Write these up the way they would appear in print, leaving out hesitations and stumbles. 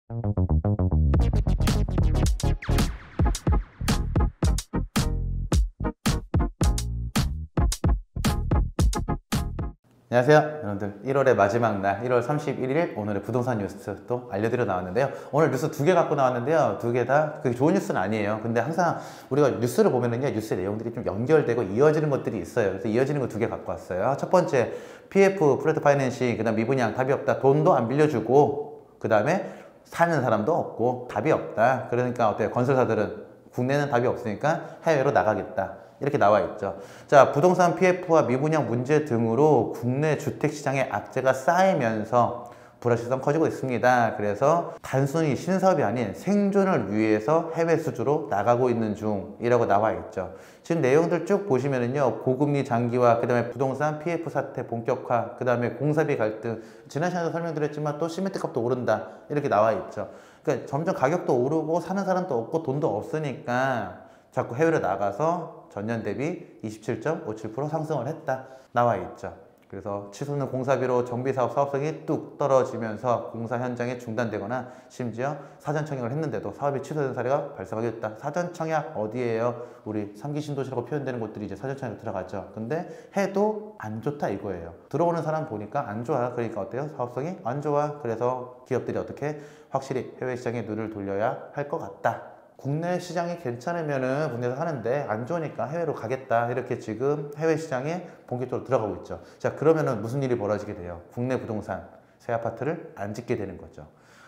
안녕하세요 여러분들. 1월의 마지막 날 1월 31일 오늘의 부동산 뉴스 또 알려드려 나왔는데요. 오늘 뉴스 두 개 갖고 나왔는데요. 두 개 다 그게 좋은 뉴스는 아니에요. 근데 항상 우리가 뉴스를 보면은요, 뉴스의 내용들이 좀 연결되고 이어지는 것들이 있어요. 그래서 이어지는 거 두 개 갖고 왔어요. 첫 번째, PF 프레드 파이낸싱, 그 다음 미분양 답이 없다. 돈도 안 빌려주고 그 다음에 사는 사람도 없고 답이 없다. 그러니까 어때요? 건설사들은 국내는 답이 없으니까 해외로 나가겠다, 이렇게 나와 있죠. 자, 부동산 PF와 미분양 문제 등으로 국내 주택시장의 악재가 쌓이면서 불확실성 커지고 있습니다. 그래서 단순히 신사업이 아닌 생존을 위해서 해외 수주로 나가고 있는 중이라고 나와 있죠. 지금 내용들 쭉 보시면은요, 고금리 장기화, 그 다음에 부동산 PF 사태 본격화, 그 다음에 공사비 갈등, 지난 시간에도 설명드렸지만 또 시멘트 값도 오른다, 이렇게 나와 있죠. 그러니까 점점 가격도 오르고 사는 사람도 없고 돈도 없으니까 자꾸 해외로 나가서 전년 대비 27.57% 상승을 했다, 나와 있죠. 그래서 치솟는 공사비로 정비사업 사업성이 뚝 떨어지면서 공사 현장이 중단되거나 심지어 사전청약을 했는데도 사업이 취소된 사례가 발생하게 됐다. 사전청약 어디예요? 우리 3기 신도시라고 표현되는 곳들이 이제 사전청약 들어가죠. 근데 해도 안 좋다 이거예요. 들어오는 사람 보니까 안 좋아. 그러니까 어때요? 사업성이 안 좋아. 그래서 기업들이 어떻게 확실히 해외 시장에 눈을 돌려야 할 것 같다. 국내 시장이 괜찮으면은 국내에서 하는데 안 좋으니까 해외로 가겠다, 이렇게 지금 해외 시장에 본격적으로 들어가고 있죠. 자, 그러면은 무슨 일이 벌어지게 돼요? 국내 부동산 새 아파트를 안 짓게 되는 거죠.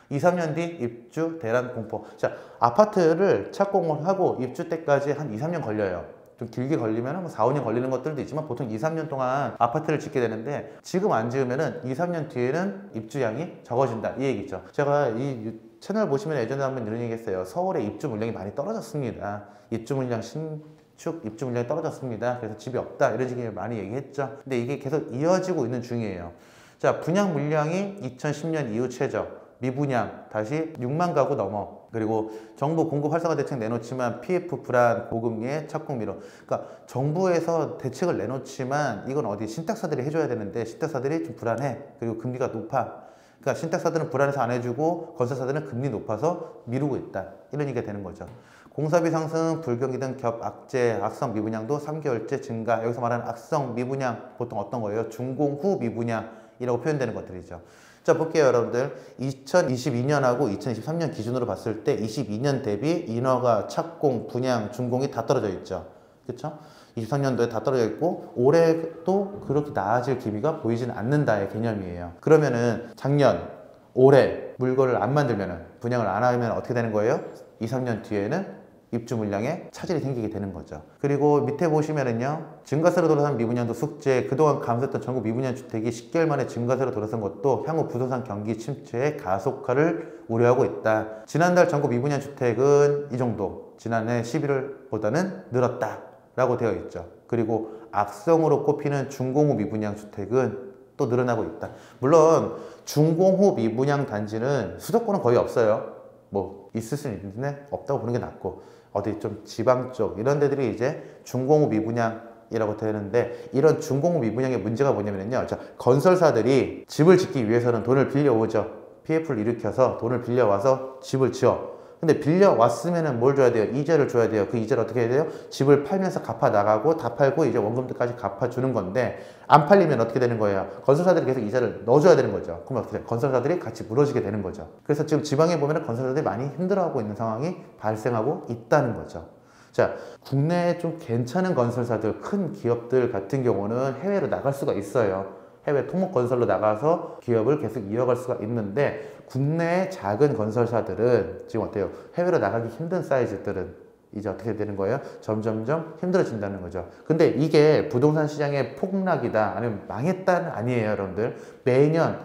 2, 3년 뒤 입주 대란 공포. 자, 아파트를 착공을 하고 입주 때까지 한 2, 3년 걸려요. 좀 길게 걸리면 뭐 4, 5년 걸리는 것들도 있지만 보통 2, 3년 동안 아파트를 짓게 되는데, 지금 안 지으면은 2, 3년 뒤에는 입주량이 적어진다, 이 얘기죠. 제가 이 채널 보시면 예전에 한번 이런 얘기 했어요. 서울의 입주 물량이 많이 떨어졌습니다. 입주 물량 신축 입주 물량이 떨어졌습니다. 그래서 집이 없다, 이런 식으로 많이 얘기했죠. 근데 이게 계속 이어지고 있는 중이에요. 자, 분양 물량이 2010년 이후 최저, 미분양 다시 6만 가구 넘어. 그리고 정부 공급 활성화 대책 내놓지만 PF 불안, 고금리에 착공 미뤄. 그러니까 정부에서 대책을 내놓지만 이건 어디 신탁사들이 해줘야 되는데 신탁사들이 좀 불안해. 그리고 금리가 높아. 그러니까 신탁사들은 불안해서 안 해주고 건설사들은 금리 높아서 미루고 있다, 이런 얘기가 되는 거죠. 공사비 상승, 불경기 등 겹 악재, 악성 미분양도 3개월째 증가. 여기서 말하는 악성 미분양 보통 어떤 거예요? 준공 후 미분양이라고 표현되는 것들이죠. 자, 볼게요 여러분들. 2022년하고 2023년 기준으로 봤을 때 22년 대비 인허가, 착공, 분양, 준공이 다 떨어져 있죠. 그렇죠? 23년도에 다 떨어져 있고 올해도 그렇게 나아질 기미가 보이진 않는다의 개념이에요. 그러면은 작년, 올해 물건을 안 만들면은, 분양을 안 하면 어떻게 되는 거예요? 2, 3년 뒤에는 입주 물량에 차질이 생기게 되는 거죠. 그리고 밑에 보시면은요, 증가세로 돌아선 미분양도 숙제. 그동안 감소했던 전국 미분양 주택이 10개월 만에 증가세로 돌아선 것도 향후 부동산 경기 침체의 가속화를 우려하고 있다. 지난달 전국 미분양 주택은 이 정도, 지난해 11월보다는 늘었다 라고 되어 있죠. 그리고 악성으로 꼽히는 준공 후 미분양 주택은 또 늘어나고 있다. 물론 준공 후 미분양 단지는 수도권은 거의 없어요. 뭐 있을 수는 있는데 없다고 보는 게 낫고, 어디 좀 지방 쪽 이런 데들이 이제 준공 후 미분양이라고 되는데, 이런 준공 후 미분양의 문제가 뭐냐면요, 건설사들이 집을 짓기 위해서는 돈을 빌려오죠. PF를 일으켜서 돈을 빌려와서 집을 지어. 근데 빌려왔으면은 뭘 줘야 돼요? 이자를 줘야 돼요. 그 이자를 어떻게 해야 돼요? 집을 팔면서 갚아 나가고, 다 팔고 이제 원금들까지 갚아주는 건데, 안 팔리면 어떻게 되는 거예요? 건설사들이 계속 이자를 넣어줘야 되는 거죠. 그럼 어떻게 돼요? 건설사들이 같이 물어주게 되는 거죠. 그래서 지금 지방에 보면은 건설사들이 많이 힘들어하고 있는 상황이 발생하고 있다는 거죠. 자, 국내에 좀 괜찮은 건설사들, 큰 기업들 같은 경우는 해외로 나갈 수가 있어요. 해외 토목 건설로 나가서 기업을 계속 이어갈 수가 있는데, 국내의 작은 건설사들은 지금 어때요? 해외로 나가기 힘든 사이즈들은 이제 어떻게 되는 거예요? 점점점 힘들어진다는 거죠. 근데 이게 부동산 시장의 폭락이다, 아니면 망했다는 아니에요, 여러분들. 매년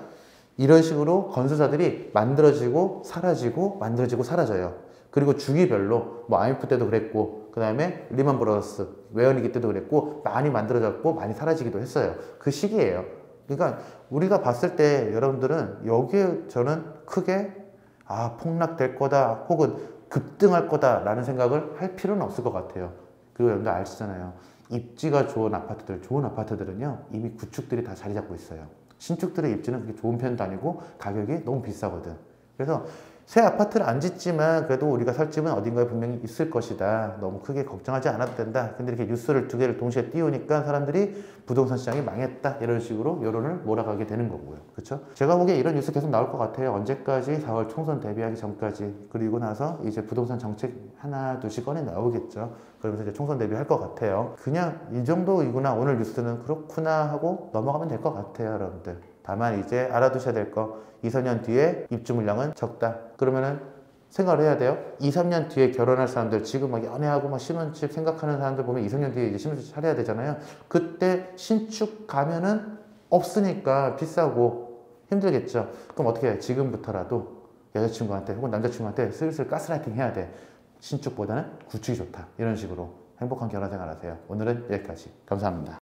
이런 식으로 건설사들이 만들어지고 사라지고 만들어지고 사라져요. 그리고 주기별로 뭐 IMF 때도 그랬고, 그 다음에 리만 브라더스 외환위기 때도 그랬고, 많이 만들어졌고 많이 사라지기도 했어요. 그 시기예요. 그러니까 우리가 봤을 때 여러분들은 여기에 저는 크게 폭락될 거다 혹은 급등할 거다 라는 생각을 할 필요는 없을 것 같아요. 그리고 여러분들 아시잖아요. 입지가 좋은 아파트들, 좋은 아파트들은요 이미 구축들이 다 자리 잡고 있어요. 신축들의 입지는 그렇게 좋은 편도 아니고 가격이 너무 비싸거든. 그래서 새 아파트를 안 짓지만 그래도 우리가 살 집은 어딘가에 분명히 있을 것이다. 너무 크게 걱정하지 않아도 된다. 근데 이렇게 뉴스를 두 개를 동시에 띄우니까 사람들이 부동산 시장이 망했다. 이런 식으로 여론을 몰아가게 되는 거고요. 그렇죠? 제가 보기에 이런 뉴스 계속 나올 것 같아요. 언제까지? 4월 총선 대비하기 전까지. 그리고 나서 이제 부동산 정책 하나 둘씩 꺼내 나오겠죠. 그러면서 이제 총선 대비할 것 같아요. 그냥 이 정도이구나. 오늘 뉴스는 그렇구나 하고 넘어가면 될 것 같아요, 여러분들. 다만 이제 알아두셔야 될 거, 2, 3년 뒤에 입주 물량은 적다. 그러면은 생각을 해야 돼요. 2, 3년 뒤에 결혼할 사람들, 지금 막 연애하고 막 신혼집 생각하는 사람들 보면 2, 3년 뒤에 이제 신혼집 차려야 되잖아요. 그때 신축 가면은 없으니까 비싸고 힘들겠죠. 그럼 어떻게 해요? 지금부터라도 여자친구한테 혹은 남자친구한테 슬슬 가스라이팅 해야 돼. 신축보다는 구축이 좋다. 이런 식으로 행복한 결혼 생활 하세요. 오늘은 여기까지. 감사합니다.